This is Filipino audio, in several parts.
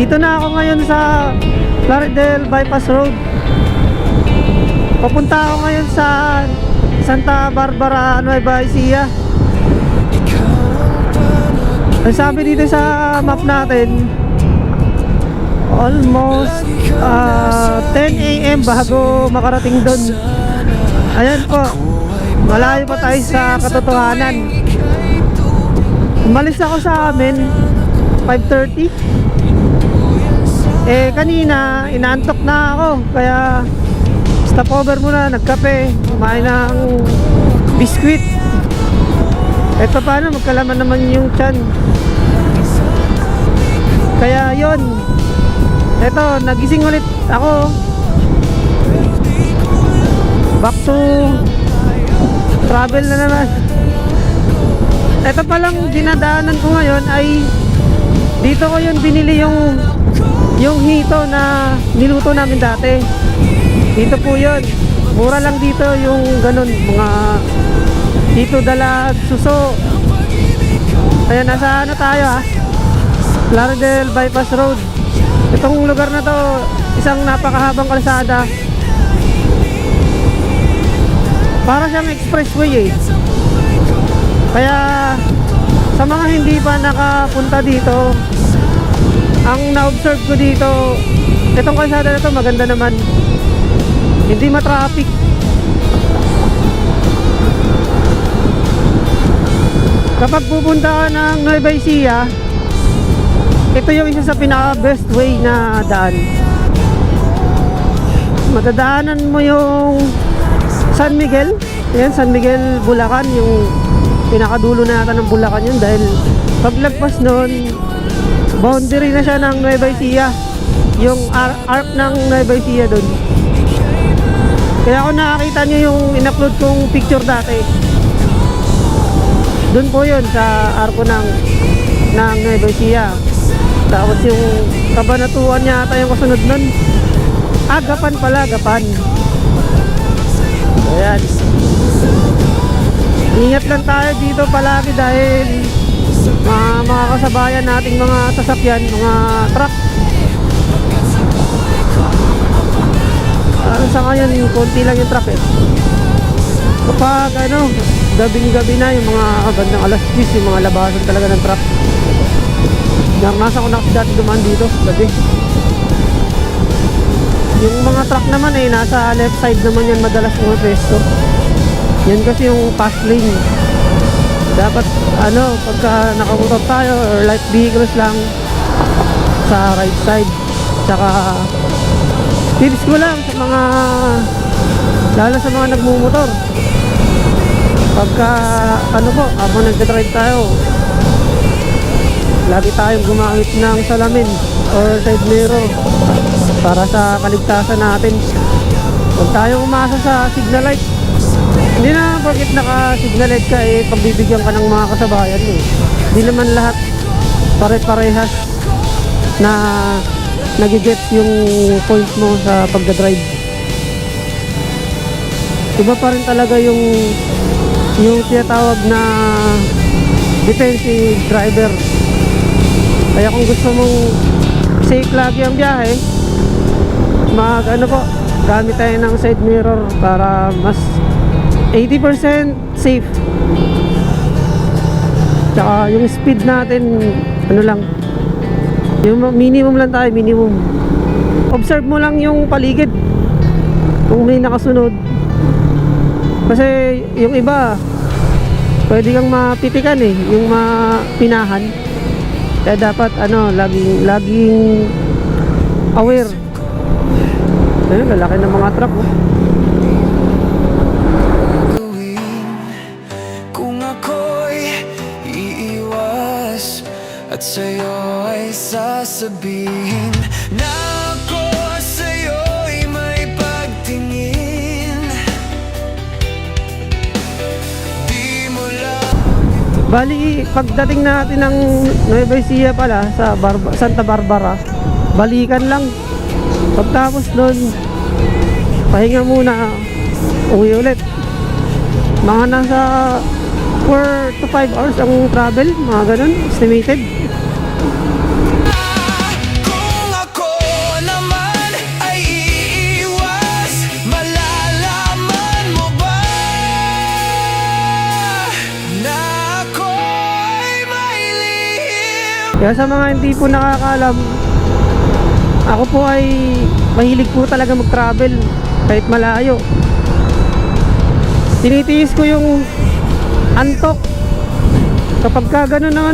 Dito na ako ngayon sa Plaridel Bypass Road. Papunta ako ngayon sa Santa Barbara, Nueva Ecija. Ang sabi dito sa map natin, almost 10 AM bago makarating doon. Ayan po, malayo pa tayo sa katotohanan. Umalis ako sa amin 5:30. Kanina inaantok na ako, kaya stopover muna, nagkape, kumain ng biskwit. Eto paano, magkalaman naman yung tiyan. Kaya yon. Eto, nagising ulit ako. Back to travel na naman. Eto palang dinadaanan ko ngayon ay dito ko yun binili yung hito na niluto namin dati. Dito po yun. Mura lang dito yung ganun, mga hito, dalag, suso. Ayan, nasa ano tayo ha, Plaridel Bypass Road. Itong lugar na to, isang napakahabang kalsada. Para siyang expressway eh. Kaya sa mga hindi pa nakapunta dito, ang na-observe ko dito, itong kalsada na to maganda naman, hindi matraffic. Kapag pupunta ka ng Nueva Ecija, ito yung isa sa pinaka best way na daan. Madadaanan mo yung San Miguel. Yan, San Miguel, Bulacan. Yung pinakadulo na yata ng Bulacan yun, dahil paglagpas nun, boundary na siya ng Nueva Ecija. Yung arc ng Nueva Ecija dun. Kaya kung nakakita nyo yung in-upload kong picture dati, dun po yun sa arko ng Nueva Ecija. Tapos yung Kabanatuan yata yung kasunod nun. Gapan pala, Gapan. Ayan. Ingat lang tayo dito palagi dahil mga kasabayan nating mga sasakyan, mga truck. Sa ngayon, konti lang yung truck eh. Kapag gabing-gabi na, yung mga bandang alas 10, yung mga labasan talaga ng truck. Naranasan ko na kasi dati dumaan dito gabi. Yung mga truck naman eh, nasa left side naman yan madalas mga pesto. Yan kasi yung fast lane. Dapat pagka nakamotor tayo or light vehicles lang, sa right side. Tsaka tips ko lang sa mga, lalo sa mga nagmumotor, pagka habang nagdadrive tayo, lagi tayong gumamit ng salamin or side mirror para sa kaligtasan natin. Huwag tayong umasa sa signal light. Hindi na bakit naka-signal light ka pagbibigyan ka ng mga kasabayan mo. Hindi naman lahat pare-parehas na nagigets yung point mo sa pagdadrive. Iba pa rin talaga yung tinatawag na defensive driver. Kaya kung gusto mong safe lagi ang biyahe, gamit tayo ng side mirror para mas 80% safe. Tsaka yung speed natin, yung minimum lang tayo, minimum. Observe mo lang yung paligid kung may nakasunod. Kasi yung iba, pwede kang mapitikan yung mapinahan. Kaya dapat laging aware. Ayun, lalaki ng mga truck Kung ako'y iiwas at sa'yo ay sasabihin na ako sa'yo'y may pagtingin. Di mo lang. Bali, pagdating natin ng Nueva Ecija pala sa Santa Barbara, balikan lang. Pagtapos nun, pahinga muna, uwi ulit. Mga nasa 4 to 5 hours ang travel, mga ganun, estimated. Kung Kaya sa mga hindi po nakakaalam, ako po ay mahilig po talaga mag-travel kahit malayo. Tinitiis ko yung antok. Kapag ka ganun na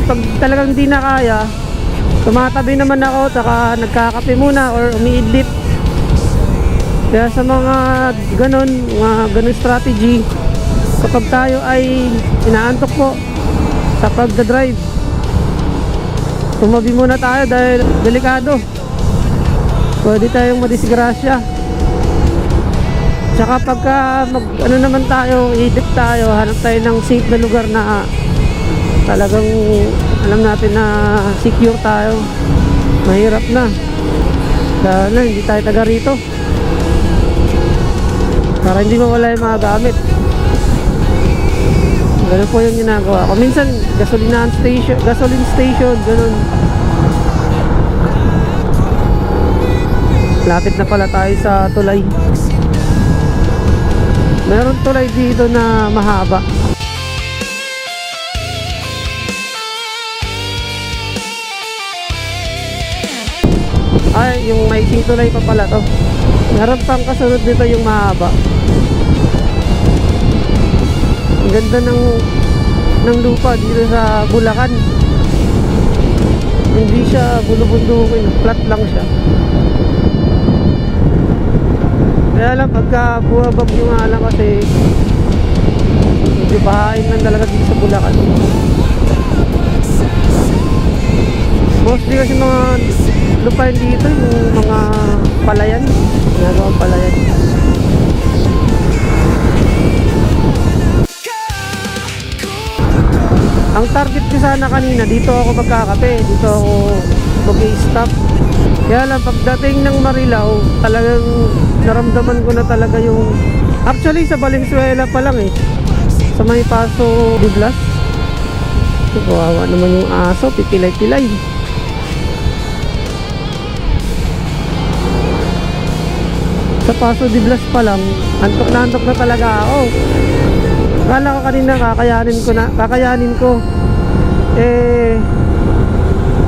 pag talagang di na kaya, tumatabi naman ako, saka nagkakape muna or umiidlip. Kaya sa mga ganun strategy, kapag tayo ay inaantok po sa pagdadrive, tumabi muna tayo dahil delikado. Pwede tayong madisgrasya. Tsaka pagka naman tayo, idip tayo, hanap tayo ng safe na lugar na talagang alam natin na secure tayo. Mahirap na. Dahil na, hindi tayo taga rito. Para hindi mawala yung mga gamit. Ganun po yung ginagawa ko. Minsan, gasoline station, ganun. Lapit na pala tayo sa tulay. Meron tulay dito na mahaba. Ay, yung maiksing tulay pa pala to. Meron pang kasunod dito yung mahaba. Ang ganda ng lupa dito sa Bulacan. Hindi siya bulubundukin, flat lang siya. Kaya lang pagka buwabagyo nga lang kasi medyo bahain lang talaga dito sa Bulacan. Mostly kasi mga lupain dito yung mga palayan, ginagawang palayan. Ang target ko sana kanina, dito ako magkakape, dito ako mag-i-stop. Kaya lang pagdating ng Marilao, talagang naramdaman ko na talaga yung, actually sa Valenzuela pa lang sa may Paso de Blas. Kawawa naman yung aso, pipilay-pilay. Sa Paso de Blas pa lang, antok na talaga ako. Akala ko kanina kakayanin ko.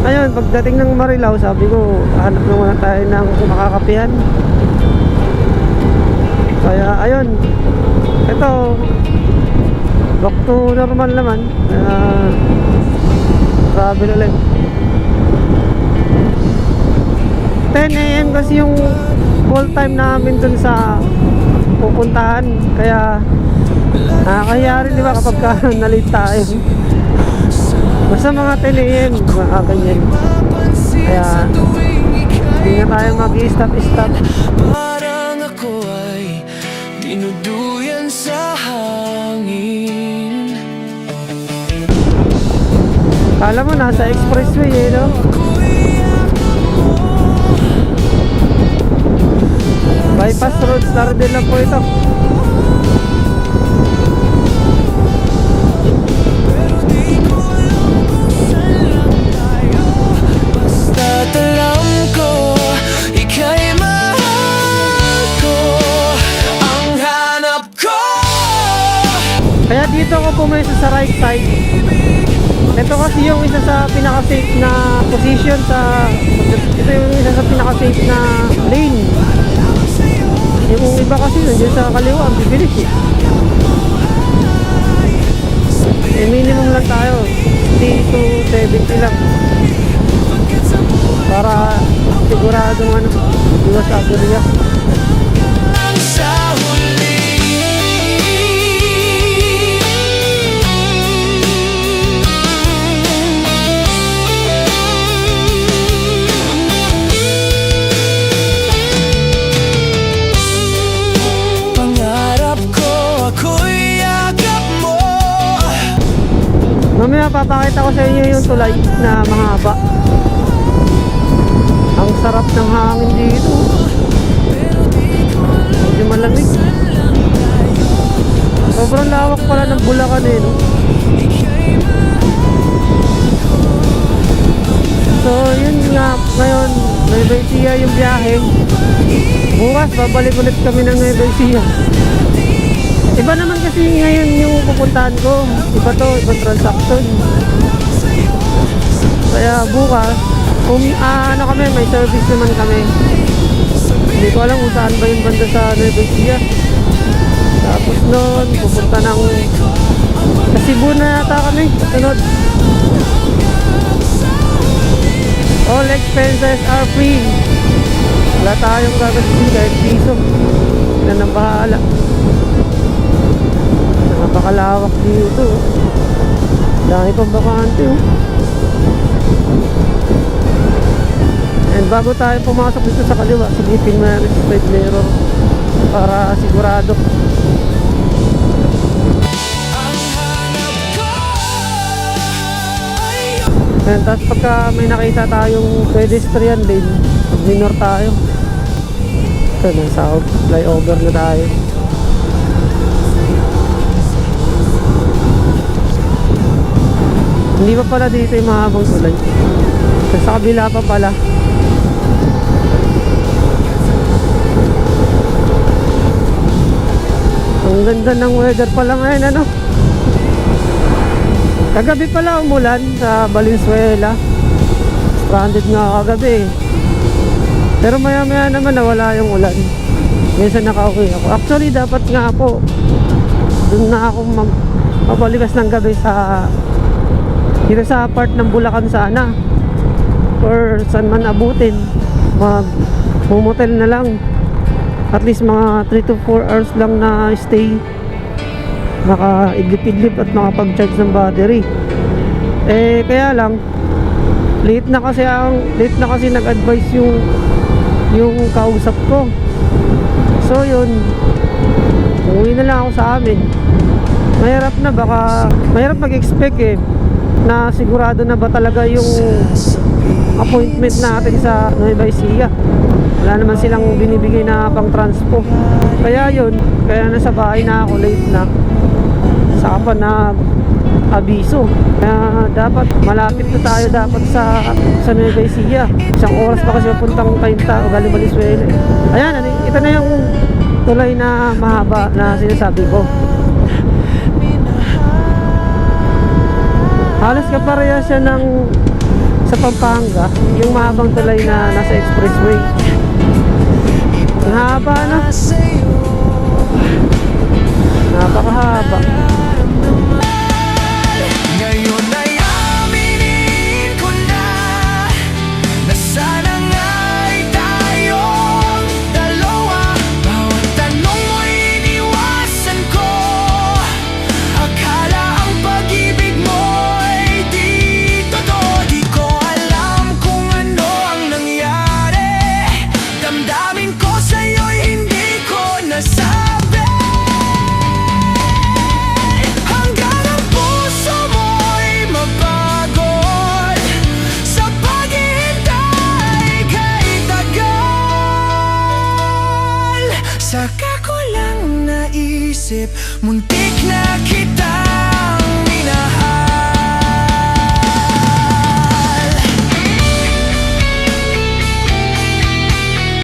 Ayun, pagdating ng Marilao, sabi ko, hanap na muna tayo ng makakapihan. Kaya, ayun. Ito, back to normal naman. Travel ulit. 10 AM kasi yung full time namin dun sa pupuntahan. Kaya, nakakahiya rin diba kapag na-late tayo. Basta mga 10 AM, mga ganyan. Kaya, hindi na tayo mag-i-stop. Parang ako ay dinuduyan sa hangin. Kala mo, nasa expressway no? Bypass Road, Lardel lang po ito. Kaya dito ako pumesa sa right side. Ito kasi yung isa sa pinaka-safe na position ito yung isa sa pinaka-safe na lane. Yung iba kasi nandiyan sa kaliwa, ang bibilis minimum lang tayo 60 to 70 lang para sigurado iwas sa aberya. Mamaya papakita ko sa inyo yung tulay na mahaba. Ang sarap ng hangin dito. Medyo malamig. Sobrang lawak pala ng Bulacan no? So yun nga, ngayon Nueva Ecija yung biyahe. Bukas babalik ulit kami ng Nueva Ecija. Iba naman kasi ngayon yung pupuntahan ko. Iba to, ibang transaction. Kaya bukas, kung ano kami, may service naman kami. Hindi ko alam kung saan ba yung banda sa Nueva Ecija. Tapos nun, pupunta ng sa Cebu na yata kami. Sunod. All expenses are free. Wala tayong gagastusin kahit piso. Yan ang bahala. Napakalawak dito. Dami pang bakante oh. And bago tayo pumasok dito sa kaliwa, silipin mo natin sa side mirror para sigurado. And tapos pagka may nakita tayong pedestrian lane, minor tayo. So, nasa flyover na tayo. Hindi pa pala dito yung mahabang tulay. Sa kabila pa pala. Ang ganda ng weather pala ngayon, ano? Kagabi pala umulan sa Valenzuela. Stranded nga kagabi. Pero maya maya naman nawala yung ulan. Minsan nakauwi ako. Actually dapat nga po doon na ako mabalikas ng gabi sa dito sa part ng Bulacan sana. Or saan man abutin. Mumotel na lang. At least mga 3 to 4 hours lang na stay. Maka-idlip-idlip at makapag-charge ng battery. Eh kaya lang late na kasi nag-advise yung kausap ko. So yun, uwi na lang ako sa amin. Mahirap na, baka mahirap mag-expect eh na sigurado na ba talaga yung appointment natin sa Nueva Ecija. Wala naman silang binibigay na pang transpo. Kaya yun, kaya nasa bahay na ako, late na. Saka pa nag-abiso. Kaya dapat malapit na tayo dapat sa Nueva Ecija. Isang oras pa kasi pupuntang Cainta o galing Valenzuela. Ayan, ito na yung tulay na mahaba na sinasabi ko. Halos kapareha siya sa Pampanga, yung mahabang tulay na nasa expressway. Ang haba na. Napakahaba. Ngayon ay aminin ko na sana nga'y tayong dalawa. Bawat tanong mo'y iniwasan ko. Akala ang pag-ibig mo'y di totoo. Di ko alam kung ano ang nangyari. Damdamin ko sa'yo'y hindi ko nasabi. Saka ko lang naisip, muntik na kita